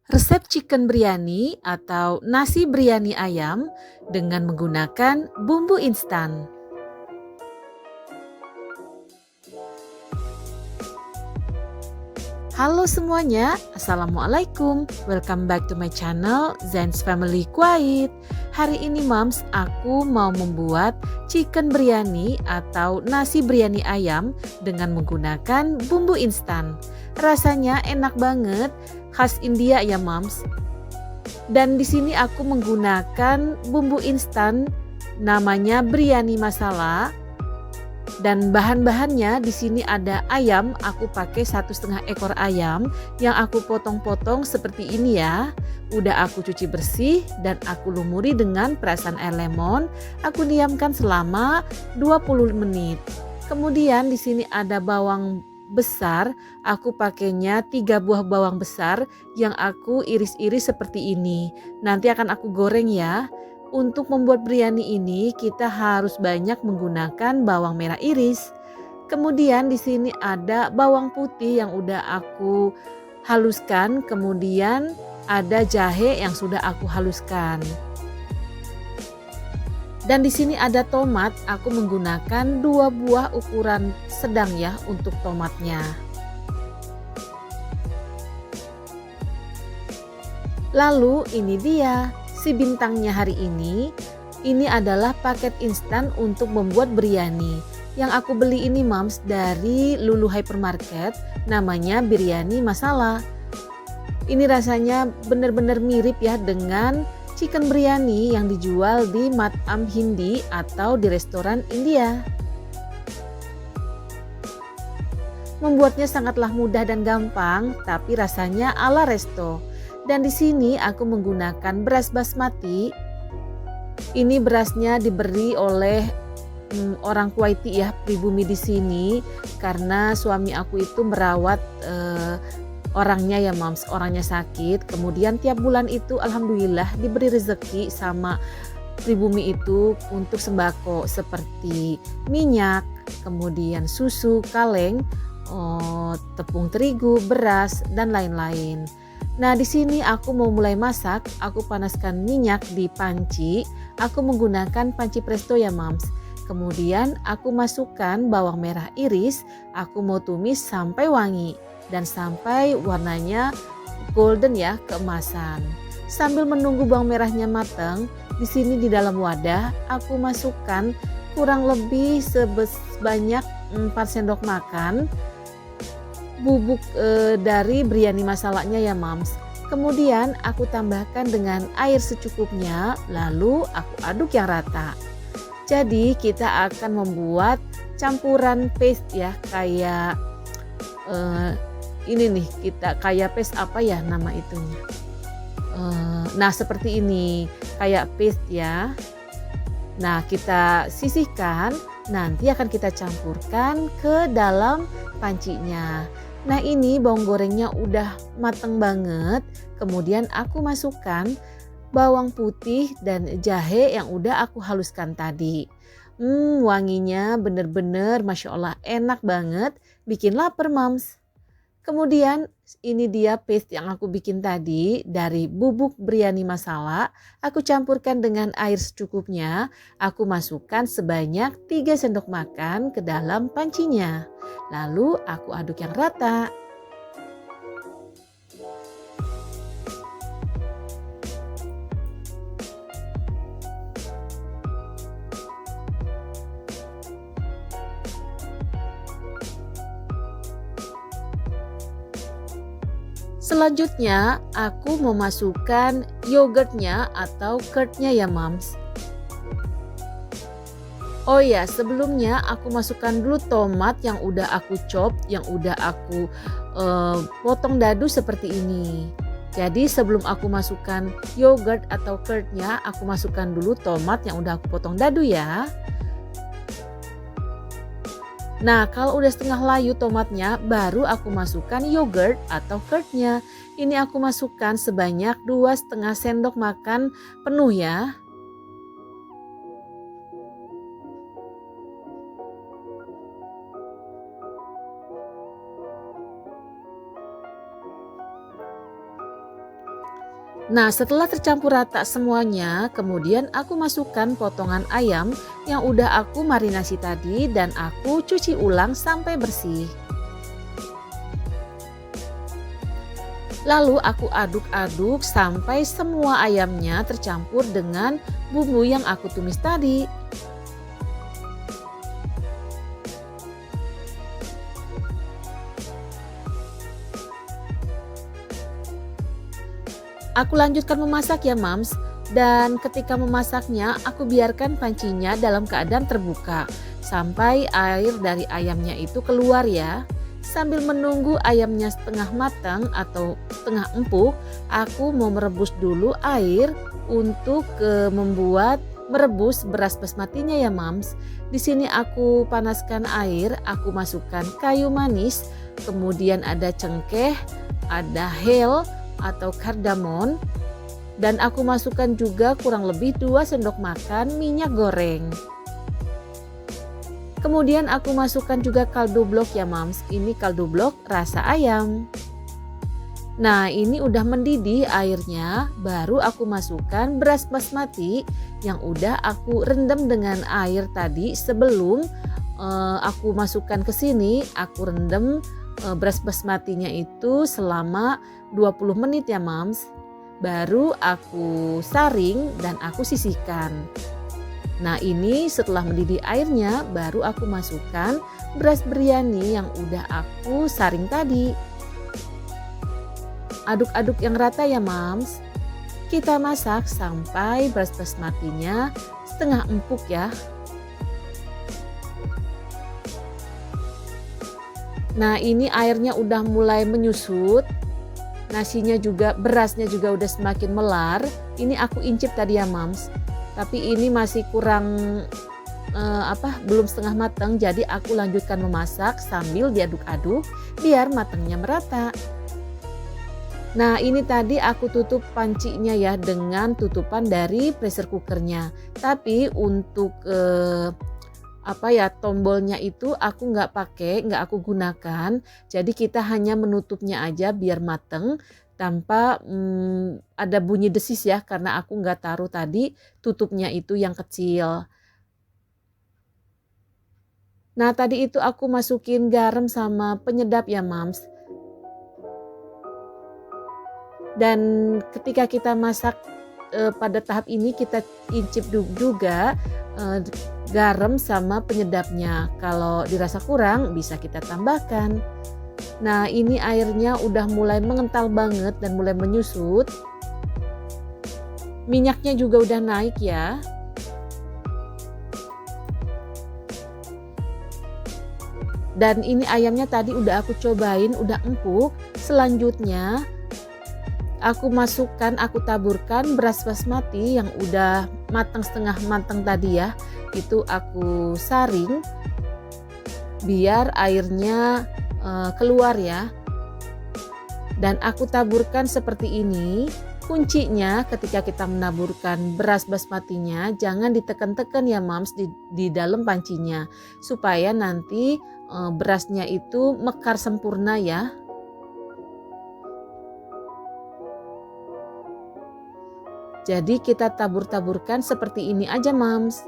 Resep chicken biryani atau nasi biryani ayam dengan menggunakan bumbu instan. Halo semuanya, Assalamualaikum. Welcome back to my channel Zen's Family Quiet. Hari ini Moms, aku mau membuat chicken biryani atau nasi biryani ayam dengan menggunakan bumbu instan. Rasanya enak banget, khas India ya Moms. Dan di sini aku menggunakan bumbu instan namanya biryani masala. Dan bahan-bahannya di sini ada ayam, aku pakai 1,5 ekor ayam yang aku potong-potong seperti ini ya. Udah aku cuci bersih dan aku lumuri dengan perasan air lemon. Aku diamkan selama 20 menit. Kemudian di sini ada bawang besar, aku pakainya 3 buah bawang besar yang aku iris-iris seperti ini. Nanti akan aku goreng ya. Untuk membuat biryani ini kita harus banyak menggunakan bawang merah iris. Kemudian di sini ada bawang putih yang udah aku haluskan, kemudian ada jahe yang sudah aku haluskan. Dan di sini ada tomat, aku menggunakan 2 buah ukuran sedang ya untuk tomatnya. Lalu ini dia si bintangnya hari ini. Ini adalah paket instan untuk membuat biryani. Yang aku beli ini Moms dari Lulu Hypermarket, namanya biryani masala. Ini rasanya benar-benar mirip ya dengan chicken biryani yang dijual di Matam Hindi atau di restoran India. Membuatnya sangatlah mudah dan gampang, tapi rasanya ala resto. Dan di sini aku menggunakan beras basmati. Ini berasnya diberi oleh orang Kuwaiti ya, pribumi di sini, karena suami aku itu merawat orangnya ya Moms, orangnya sakit. Kemudian tiap bulan itu alhamdulillah diberi rezeki sama pribumi itu untuk sembako seperti minyak, kemudian susu, kaleng, tepung terigu, beras dan lain-lain. Nah, di sini aku mau mulai masak. Aku panaskan minyak di panci. Aku menggunakan panci presto ya Moms. Kemudian aku masukkan bawang merah iris. Aku mau tumis sampai wangi dan sampai warnanya golden ya, keemasan. Sambil menunggu bawang merahnya matang, di sini di dalam wadah aku masukkan kurang lebih sebanyak 4 sendok makan bubuk dari biryani masalanya ya Moms. Kemudian aku tambahkan dengan air secukupnya, lalu aku aduk yang rata. Jadi kita akan membuat campuran paste ya, kayak ini nih, kita kayak paste apa ya nama itunya. Nah seperti ini, kayak paste ya. Nah kita sisihkan, nanti akan kita campurkan ke dalam pancinya. Nah ini bawang gorengnya udah mateng banget. Kemudian aku masukkan bawang putih dan jahe yang udah aku haluskan tadi. Wanginya bener-bener Masya Allah enak banget. Bikin lapar Moms. Kemudian ini dia paste yang aku bikin tadi dari bubuk biryani masala. Aku campurkan dengan air secukupnya. Aku masukkan sebanyak 3 sendok makan ke dalam pancinya. Lalu aku aduk yang rata. Selanjutnya aku memasukkan yogurtnya atau curdnya ya Moms. Oh ya, sebelumnya aku masukkan dulu tomat yang udah aku chop, yang udah aku potong dadu seperti ini. Jadi sebelum aku masukkan yogurt atau curdnya, aku masukkan dulu tomat yang udah aku potong dadu ya. Nah kalau udah setengah layu tomatnya, baru aku masukkan yogurt atau curdnya. Ini aku masukkan sebanyak 2,5 sendok makan penuh ya. Nah, setelah tercampur rata semuanya, kemudian aku masukkan potongan ayam yang udah aku marinasi tadi dan aku cuci ulang sampai bersih. Lalu aku aduk-aduk sampai semua ayamnya tercampur dengan bumbu yang aku tumis tadi. Aku lanjutkan memasak ya Mams, dan ketika memasaknya aku biarkan pancinya dalam keadaan terbuka sampai air dari ayamnya itu keluar ya. Sambil menunggu ayamnya setengah matang atau setengah empuk, aku mau merebus dulu air untuk membuat merebus beras basmatinya ya Mams. Di sini aku panaskan air, aku masukkan kayu manis, kemudian ada cengkeh, ada hel atau kardamon, dan aku masukkan juga kurang lebih 2 sendok makan minyak goreng. Kemudian aku masukkan juga kaldu blok ya Mams, ini kaldu blok rasa ayam. Nah, ini udah mendidih airnya, baru aku masukkan beras basmati yang udah aku rendam dengan air tadi sebelum aku masukkan ke sini. Aku rendam beras basmatinya itu selama 20 menit ya Mams. Baru aku saring dan aku sisihkan. Nah, ini setelah mendidih airnya baru aku masukkan beras biryani yang udah aku saring tadi. Aduk-aduk yang rata ya Mams. Kita masak sampai beras basmatinya setengah empuk ya. Nah, ini airnya udah mulai menyusut. Nasinya juga, berasnya juga udah semakin melar. Ini aku incip tadi ya Mams. Tapi ini masih kurang belum setengah matang, jadi aku lanjutkan memasak sambil diaduk-aduk biar matangnya merata. Nah, ini tadi aku tutup pancinya ya dengan tutupan dari pressure cookernya. Tapi untuk tombolnya itu aku nggak aku gunakan. Jadi kita hanya menutupnya aja biar mateng tanpa ada bunyi desis ya, karena aku nggak taruh tadi tutupnya itu yang kecil. Nah, tadi itu aku masukin garam sama penyedap ya Mams. Dan ketika kita masak pada tahap ini kita incip juga garam sama penyedapnya. Kalau dirasa kurang bisa kita tambahkan. Nah, ini airnya udah mulai mengental banget dan mulai menyusut. Minyaknya juga udah naik ya. Dan ini ayamnya tadi udah aku cobain, udah empuk. Selanjutnya aku taburkan beras basmati yang udah setengah matang tadi ya. Itu aku saring biar airnya keluar ya. Dan aku taburkan seperti ini. Kuncinya ketika kita menaburkan beras basmatinya jangan ditekan-tekan ya Mams di dalam pancinya, supaya nanti berasnya itu mekar sempurna ya. Jadi kita tabur-taburkan seperti ini aja Mams.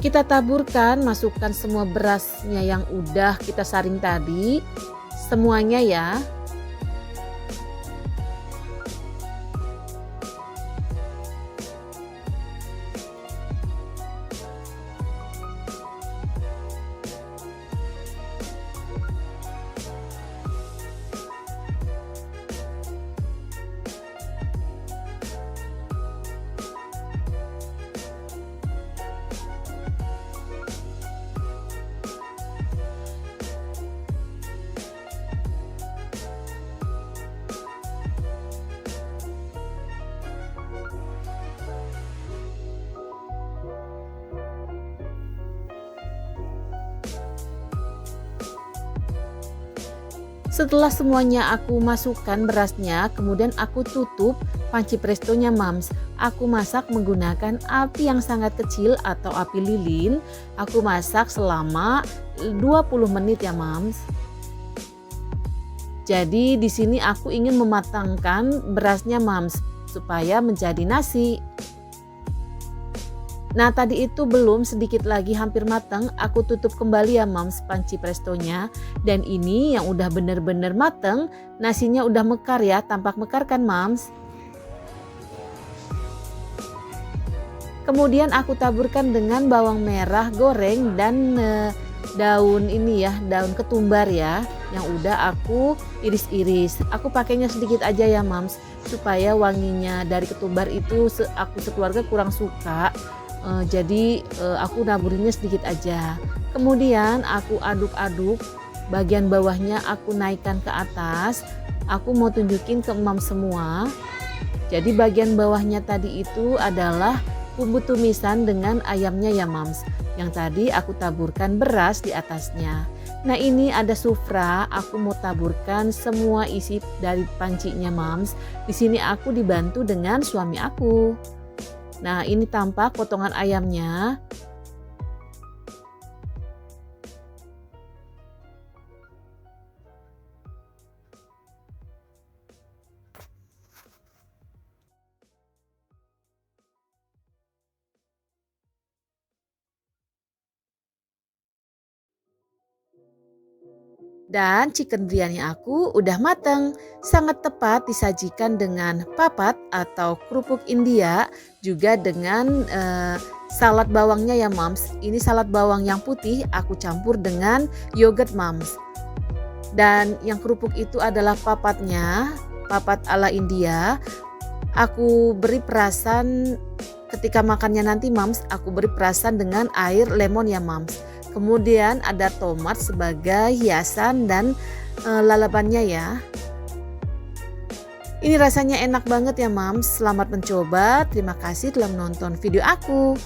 Kita taburkan, masukkan semua berasnya yang udah kita saring tadi, semuanya ya. Setelah semuanya aku masukkan berasnya, kemudian aku tutup panci prestonya Mams. Aku masak menggunakan api yang sangat kecil atau api lilin. Aku masak selama 20 menit ya Mams. Jadi di sini aku ingin mematangkan berasnya Mams supaya menjadi nasi. Nah tadi itu belum, sedikit lagi hampir matang, aku tutup kembali ya Mams panci prestonya. Dan ini yang udah bener-bener mateng, nasinya udah mekar ya, tampak mekar kan Mams. Kemudian aku taburkan dengan bawang merah goreng dan daun ini ya, daun ketumbar ya, yang udah aku iris-iris. Aku pakainya sedikit aja ya Mams, supaya wanginya dari ketumbar itu aku sekeluarga kurang suka. Jadi aku naburinnya sedikit aja. Kemudian aku aduk-aduk, bagian bawahnya aku naikkan ke atas. Aku mau tunjukin ke Mam semua. Jadi bagian bawahnya tadi itu adalah bumbu tumisan dengan ayamnya ya Mams. Yang tadi aku taburkan beras di atasnya. Nah ini ada sufra, aku mau taburkan semua isi dari pancinya Mams. Di sini aku dibantu dengan suami aku. Nah ini tampak potongan ayamnya. Dan chicken biryani aku udah mateng, sangat tepat disajikan dengan papat atau kerupuk India, juga dengan salad bawangnya ya Mams. Ini salad bawang yang putih aku campur dengan yogurt Mams. Dan yang kerupuk itu adalah papatnya, papat ala India. Aku beri perasan ketika makannya nanti Mams, aku beri perasan dengan air lemon ya Mams. Kemudian ada tomat sebagai hiasan dan lalapannya ya. Ini rasanya enak banget ya Mams. Selamat mencoba. Terima kasih telah menonton video aku.